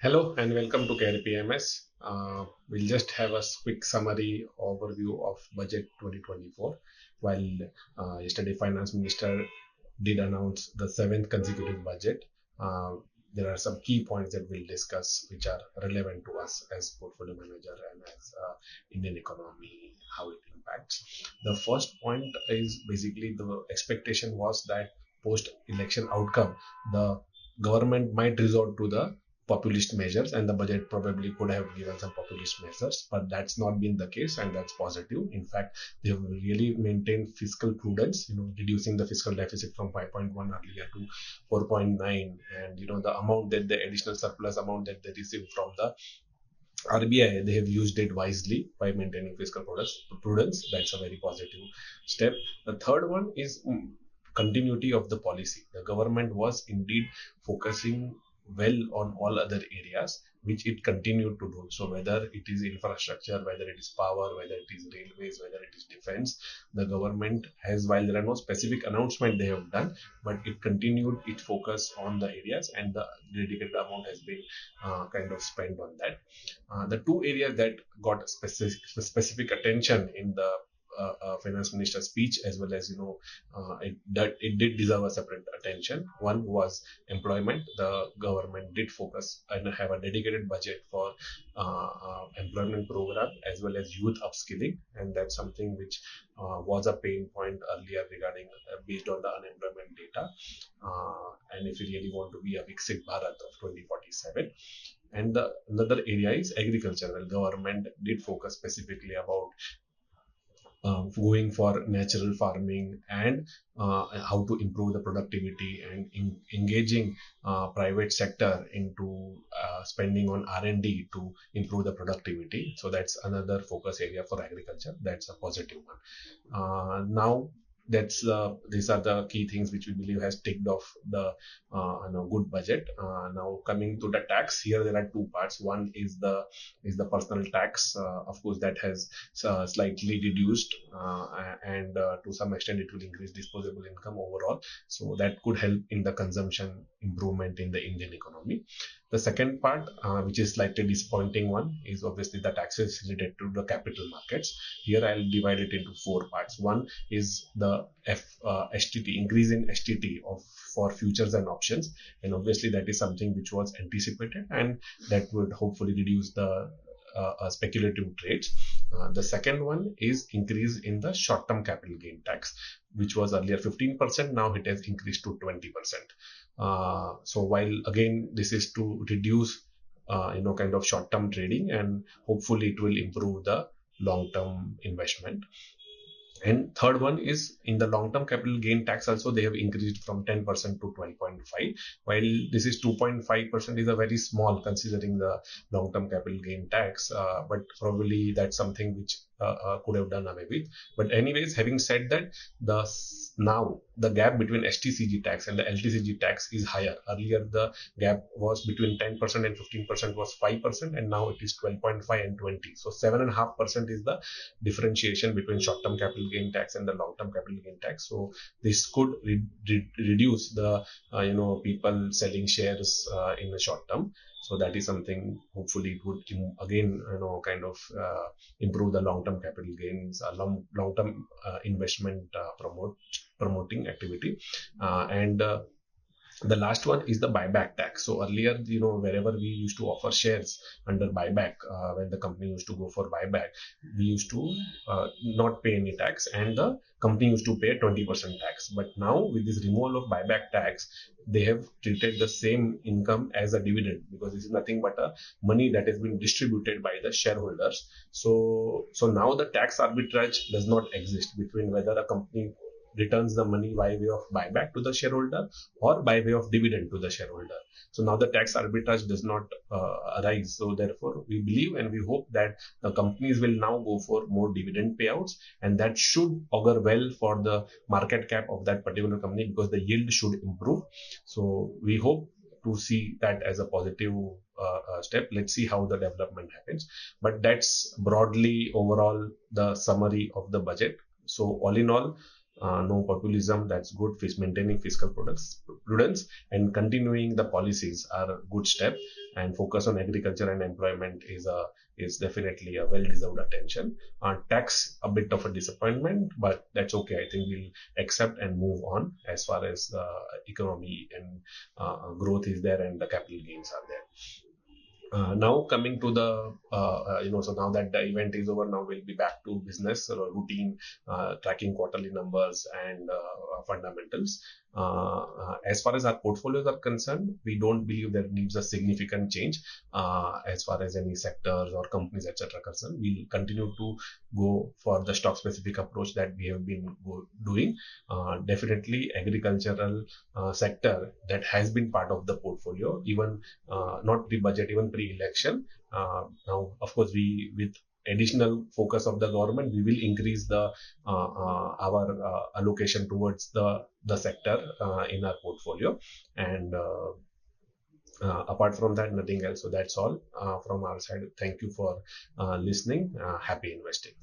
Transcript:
Hello and welcome to Care PMS. We'll just have a quick summary overview of budget 2024. While yesterday Finance Minister did announce the seventh consecutive budget, uh, there are some key points that we'll discuss which are relevant to us as portfolio manager and as Indian economy, how it impacts. The first point is basically the expectation was that post-election outcome, the government might resort to the populist measures, and the budget probably could have given some populist measures, but that's not been the case, and that's positive. In fact, they have really maintained fiscal prudence, reducing the fiscal deficit from 5.1 earlier to 4.9, and the amount that the additional surplus amount that they received from the RBI, they have used it wisely by maintaining fiscal prudence. That's a very positive step. The third one is continuity of the policy. The government was indeed focusing well on all other areas, which it continued to do. So whether it is infrastructure, whether it is power, whether it is railways, whether it is defense, the government has, while there are no specific announcement they have done, but it continued its focus on the areas, and the dedicated amount has been kind of spent on that. The two areas that got specific attention in the finance minister's speech, as well as it did deserve a separate attention. One was employment. The government did focus and have a dedicated budget for employment program as well as youth upskilling, and that's something which was a pain point earlier regarding based on the unemployment data. And if you really want to be a Viksit Bharat of 2047, and the another area is agriculture. Well, government did focus specifically about going for natural farming and how to improve the productivity and engaging private sector into spending on R&D to improve the productivity. So that's another focus area for agriculture. That's a positive one. Now that's these are the key things which we believe has ticked off the good budget. Now coming to the tax, here there are two parts. One is the personal tax. Of course, that has slightly reduced, and to some extent it will increase disposable income overall. So that could help in the consumption improvement in the Indian economy. The second part, which is slightly disappointing one, is obviously the taxes related to the capital markets. Here I'll divide it into four parts. One is the STT, increase in STT of for futures and options, and obviously that is something which was anticipated, and that would hopefully reduce the speculative trades. The second one is increase in the short-term capital gain tax, which was earlier 15%. Now it has increased to 20%. So while again this is to reduce, kind of short-term trading, and hopefully it will improve the long-term investment. And third one is in the long-term capital gain tax also they have increased from 10% to 12.5. While this is 2.5% is a very small considering the long-term capital gain tax, but probably that's something which could have done away with. But anyways, having said that, now the gap between STCG tax and the LTCG tax is higher. Earlier the gap was between 10% and 15% was 5%, and now it is 12.5 and 20. So 7.5% is the differentiation between short-term capital gain tax and the long-term capital gain tax. So this could reduce the people selling shares in the short term. So that is something. Hopefully, it would again kind of improve the long-term capital gains, long-term investment promoting activity, and the last one is the buyback tax. So earlier, wherever we used to offer shares under buyback, when the company used to go for buyback, we used to not pay any tax, and the company used to pay 20% tax. But now with this removal of buyback tax, they have treated the same income as a dividend, because this is nothing but a money that has been distributed by the shareholders. So now the tax arbitrage does not exist between whether a company returns the money by way of buyback to the shareholder or by way of dividend to the shareholder. So now the tax arbitrage does not arise. So therefore, we believe and we hope that the companies will now go for more dividend payouts, and that should augur well for the market cap of that particular company, because the yield should improve. So we hope to see that as a positive step. Let's see how the development happens. But that's broadly overall the summary of the budget. So all in all, no populism, that's good. Maintaining fiscal prudence and continuing the policies are a good step. And focus on agriculture and employment is definitely a well-deserved attention. Tax a bit of a disappointment, but that's okay. I think we'll accept and move on as far as the economy and growth is there and the capital gains are there. Now coming to the so now that the event is over, now we'll be back to business routine, tracking quarterly numbers and fundamentals. As far as our portfolios are concerned, we don't believe there needs a significant change as far as any sectors or companies etc concerned. We'll continue to go for the stock specific approach that we have been doing. Definitely agricultural sector that has been part of the portfolio even not pre-budget, even pre-election. Now, of course, we with additional focus of the government, we will increase the our allocation towards the sector in our portfolio. And apart from that, nothing else. So that's all from our side. Thank you for listening. Happy investing.